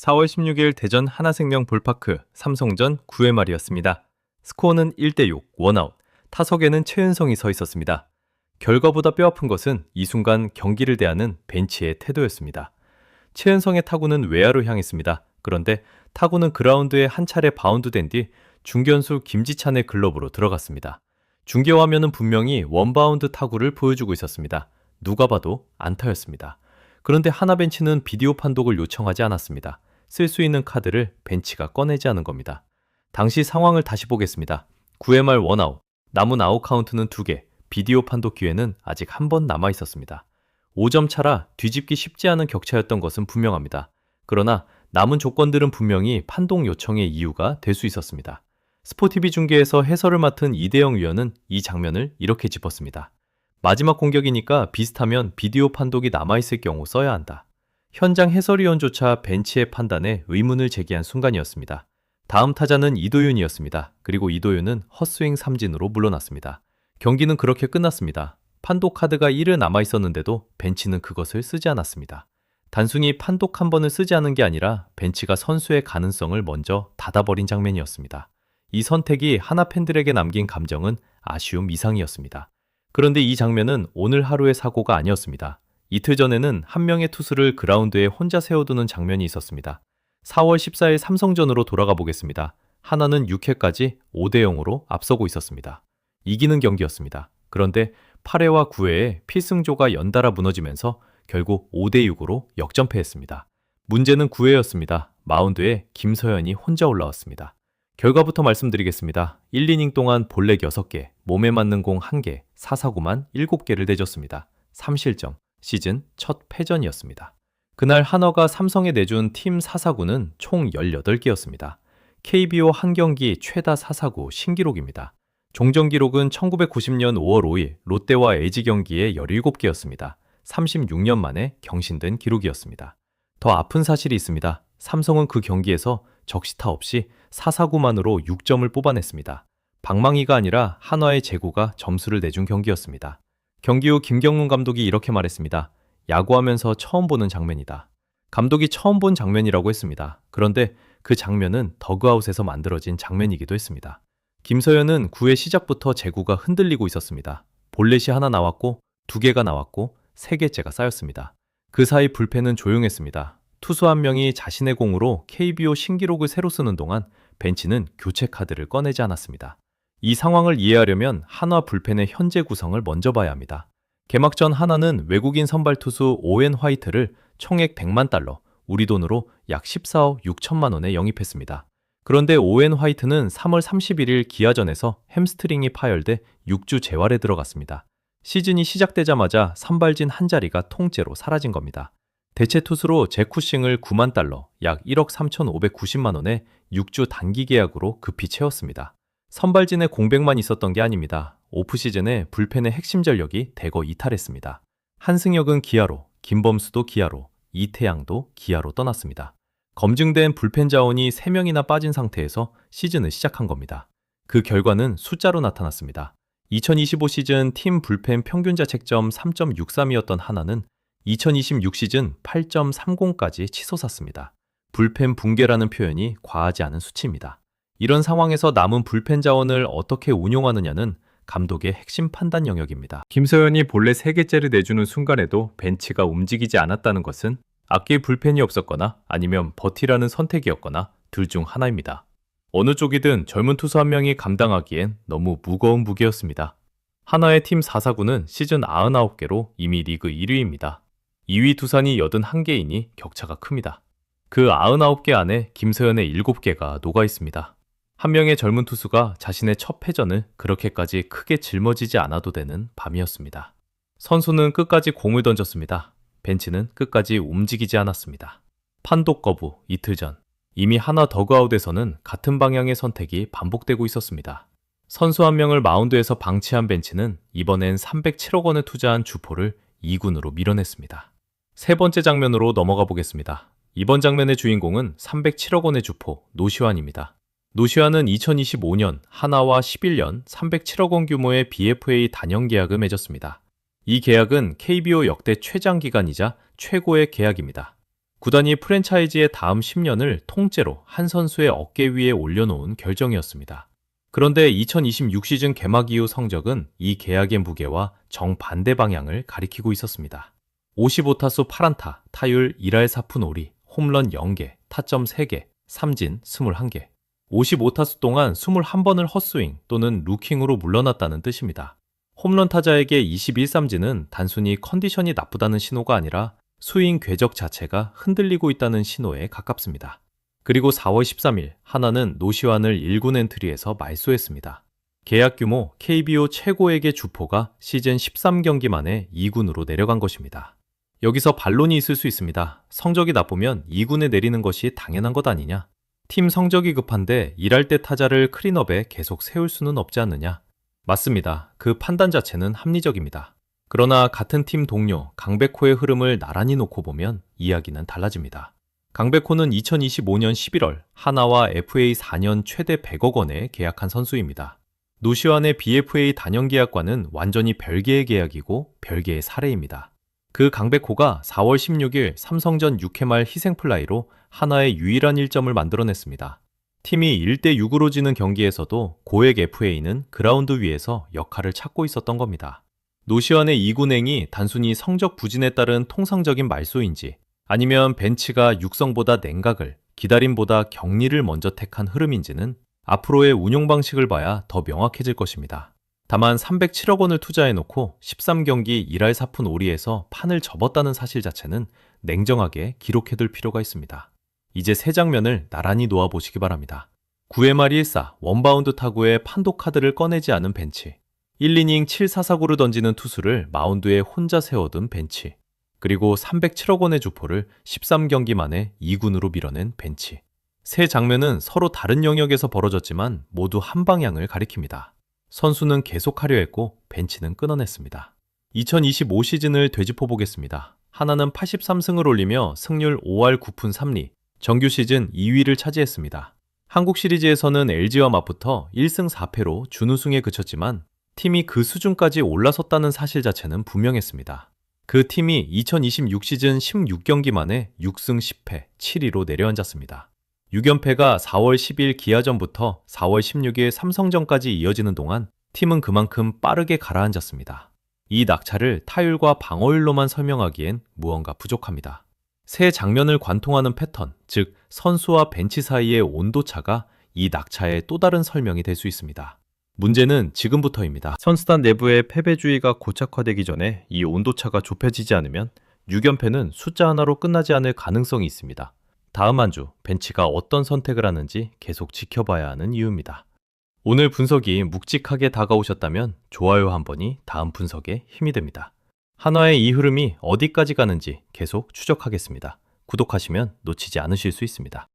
4월 16일 대전 하나생명 볼파크 삼성전 9회 말이었습니다. 스코어는 1대6 원아웃, 타석에는 최은성이 서 있었습니다. 결과보다 뼈아픈 것은 이 순간 경기를 대하는 벤치의 태도였습니다. 최은성의 타구는 외야로 향했습니다. 그런데 타구는 그라운드에 한 차례 바운드된 뒤 중견수 김지찬의 글러브로 들어갔습니다. 중계 화면은 분명히 원바운드 타구를 보여주고 있었습니다. 누가 봐도 안타였습니다. 그런데 하나 벤치는 비디오 판독을 요청하지 않았습니다. 쓸 수 있는 카드를 벤치가 꺼내지 않은 겁니다. 당시 상황을 다시 보겠습니다. 9회 말 원아웃, 남은 아웃 카운트는 2개, 비디오 판독 기회는 아직 한 번 남아 있었습니다. 5점 차라 뒤집기 쉽지 않은 격차였던 것은 분명합니다. 그러나 남은 조건들은 분명히 판독 요청의 이유가 될 수 있었습니다. 스포티비 중계에서 해설을 맡은 이대영 위원은 이 장면을 이렇게 짚었습니다. 마지막 공격이니까 비슷하면 비디오 판독이 남아있을 경우 써야 한다. 현장 해설위원조차 벤치의 판단에 의문을 제기한 순간이었습니다. 다음 타자는 이도윤이었습니다. 그리고 이도윤은 헛스윙 삼진으로 물러났습니다. 경기는 그렇게 끝났습니다. 판독 카드가 1을 남아있었는데도 벤치는 그것을 쓰지 않았습니다. 단순히 판독 한 번을 쓰지 않은 게 아니라 벤치가 선수의 가능성을 먼저 닫아버린 장면이었습니다. 이 선택이 하나 팬들에게 남긴 감정은 아쉬움 이상이었습니다. 그런데 이 장면은 오늘 하루의 사고가 아니었습니다. 이틀 전에는 한 명의 투수를 그라운드에 혼자 세워두는 장면이 있었습니다. 4월 14일 삼성전으로 돌아가 보겠습니다. 하나는 6회까지 5대0으로 앞서고 있었습니다. 이기는 경기였습니다. 그런데 8회와 9회에 필승조가 연달아 무너지면서 결국 5대6으로 역전패했습니다. 문제는 9회였습니다. 마운드에 김서현이 혼자 올라왔습니다. 결과부터 말씀드리겠습니다. 1, 이닝 동안 볼넷 6개, 몸에 맞는 공 1개, 사사구만 7개를 내줬습니다. 3실점, 시즌 첫 패전이었습니다. 그날 한화가 삼성에 내준 팀 사사구는 총 18개였습니다. KBO 한 경기 최다 사사구 신기록입니다. 종전 기록은 1990년 5월 5일 롯데와 LG 경기에 17개였습니다. 36년 만에 경신된 기록이었습니다. 더 아픈 사실이 있습니다. 삼성은 그 경기에서 적시타 없이 사사구만으로 6점을 뽑아냈습니다. 방망이가 아니라 한화의 제구가 점수를 내준 경기였습니다. 경기 후 김경문 감독이 이렇게 말했습니다. 야구하면서 처음 보는 장면이다. 감독이 처음 본 장면이라고 했습니다. 그런데 그 장면은 더그아웃에서 만들어진 장면이기도 했습니다. 김서현은 9회 시작부터 제구가 흔들리고 있었습니다. 볼넷이 하나 나왔고 2개가 나왔고 3개째가 쌓였습니다. 그 사이 불펜은 조용했습니다. 투수 한 명이 자신의 공으로 KBO 신기록을 새로 쓰는 동안 벤치는 교체 카드를 꺼내지 않았습니다. 이 상황을 이해하려면 한화 불펜의 현재 구성을 먼저 봐야 합니다. 개막전 한화는 외국인 선발 투수 오웬 화이트를 총액 100만 달러, 우리 돈으로 약 14억 6천만 원에 영입했습니다. 그런데 오웬 화이트는 3월 31일 기아전에서 햄스트링이 파열돼 6주 재활에 들어갔습니다. 시즌이 시작되자마자 선발진 한 자리가 통째로 사라진 겁니다. 대체 투수로 제쿠싱을 9만 달러, 약 1억 3,590만 원에 6주 단기 계약으로 급히 채웠습니다. 선발진에 공백만 있었던 게 아닙니다. 오프시즌에 불펜의 핵심 전력이 대거 이탈했습니다. 한승혁은 기아로, 김범수도 기아로, 이태양도 기아로 떠났습니다. 검증된 불펜 자원이 3명이나 빠진 상태에서 시즌을 시작한 겁니다. 그 결과는 숫자로 나타났습니다. 2025 시즌 팀 불펜 평균 자책점 3.63이었던 하나는 2026 시즌 8.30까지 치솟았습니다. 불펜 붕괴라는 표현이 과하지 않은 수치입니다. 이런 상황에서 남은 불펜 자원을 어떻게 운용하느냐는 감독의 핵심 판단 영역입니다. 김서현이 본래 3개째를 내주는 순간에도 벤치가 움직이지 않았다는 것은 아낄 불펜이 없었거나 아니면 버티라는 선택이었거나 둘 중 하나입니다. 어느 쪽이든 젊은 투수 한 명이 감당하기엔 너무 무거운 무게였습니다. 하나의 팀 4사구는 시즌 99개로 이미 리그 1위입니다. 2위 두산이 81개이니 격차가 큽니다. 그 99개 안에 김서현의 7개가 녹아 있습니다. 한 명의 젊은 투수가 자신의 첫 패전을 그렇게까지 크게 짊어지지 않아도 되는 밤이었습니다. 선수는 끝까지 공을 던졌습니다. 벤치는 끝까지 움직이지 않았습니다. 판독 거부 이틀 전, 이미 하나 더그아웃에서는 같은 방향의 선택이 반복되고 있었습니다. 선수 한 명을 마운드에서 방치한 벤치는 이번엔 307억 원을 투자한 주포를 2군으로 밀어냈습니다. 세 번째 장면으로 넘어가 보겠습니다. 이번 장면의 주인공은 307억 원의 주포 노시환입니다. 노시환은 2025년 하나와 11년 307억 원 규모의 BFA 단형 계약을 맺었습니다. 이 계약은 KBO 역대 최장 기간이자 최고의 계약입니다. 구단이 프랜차이즈의 다음 10년을 통째로 한 선수의 어깨 위에 올려놓은 결정이었습니다. 그런데 2026 시즌 개막 이후 성적은 이 계약의 무게와 정반대 방향을 가리키고 있었습니다. 55타수 8안타, 타율 1할 4푼 5리, 홈런 0개, 타점 3개, 삼진 21개. 55타수 동안 21번을 헛스윙 또는 루킹으로 물러났다는 뜻입니다. 홈런 타자에게 21삼진은 단순히 컨디션이 나쁘다는 신호가 아니라 스윙 궤적 자체가 흔들리고 있다는 신호에 가깝습니다. 그리고 4월 13일 하나는 노시환을 1군 엔트리에서 말소했습니다. 계약 규모 KBO 최고액의 주포가 시즌 13경기 만에 2군으로 내려간 것입니다. 여기서 반론이 있을 수 있습니다. 성적이 나쁘면 2군에 내리는 것이 당연한 것 아니냐? 팀 성적이 급한데 일할 때 타자를 클린업에 계속 세울 수는 없지 않느냐? 맞습니다. 그 판단 자체는 합리적입니다. 그러나 같은 팀 동료 강백호의 흐름을 나란히 놓고 보면 이야기는 달라집니다. 강백호는 2025년 11월 하나와 FA 4년 최대 100억 원에 계약한 선수입니다. 노시환의 BFA 단연 계약과는 완전히 별개의 계약이고 별개의 사례입니다. 그 강백호가 4월 16일 삼성전 6회 말 희생플라이로 하나의 유일한 1점을 만들어냈습니다. 팀이 1대6으로 지는 경기에서도 고액 FA는 그라운드 위에서 역할을 찾고 있었던 겁니다. 노시환의 2군행이 단순히 성적 부진에 따른 통상적인 말소인지 아니면 벤치가 육성보다 냉각을, 기다림보다 격리를 먼저 택한 흐름인지는 앞으로의 운용 방식을 봐야 더 명확해질 것입니다. 다만 307억 원을 투자해놓고 13경기 1할 4푼 5리에서 판을 접었다는 사실 자체는 냉정하게 기록해둘 필요가 있습니다. 이제 세 장면을 나란히 놓아보시기 바랍니다. 9회 말 1사 원바운드 타구의 판독 카드를 꺼내지 않은 벤치, 1이닝 7사사구를 던지는 투수를 마운드에 혼자 세워둔 벤치, 그리고 307억 원의 주포를 13경기 만에 2군으로 밀어낸 벤치. 세 장면은 서로 다른 영역에서 벌어졌지만 모두 한 방향을 가리킵니다. 선수는 계속하려 했고 벤치는 끊어냈습니다. 2025 시즌을 되짚어 보겠습니다. 하나는 83승을 올리며 승률 5할 9푼 3리, 정규 시즌 2위를 차지했습니다. 한국 시리즈에서는 LG와 맞붙어 1승 4패로 준우승에 그쳤지만 팀이 그 수준까지 올라섰다는 사실 자체는 분명했습니다. 그 팀이 2026 시즌 16경기 만에 6승 10패 7위로 내려앉았습니다. 6연패가 4월 10일 기아전부터 4월 16일 삼성전까지 이어지는 동안 팀은 그만큼 빠르게 가라앉았습니다. 이 낙차를 타율과 방어율로만 설명하기엔 무언가 부족합니다. 세 장면을 관통하는 패턴, 즉 선수와 벤치 사이의 온도차가 이 낙차의 또 다른 설명이 될 수 있습니다. 문제는 지금부터입니다. 선수단 내부의 패배주의가 고착화되기 전에 이 온도차가 좁혀지지 않으면 6연패는 숫자 하나로 끝나지 않을 가능성이 있습니다. 다음 한 주 벤치가 어떤 선택을 하는지 계속 지켜봐야 하는 이유입니다. 오늘 분석이 묵직하게 다가오셨다면 좋아요 한 번이 다음 분석에 힘이 됩니다. 한화의 이 흐름이 어디까지 가는지 계속 추적하겠습니다. 구독하시면 놓치지 않으실 수 있습니다.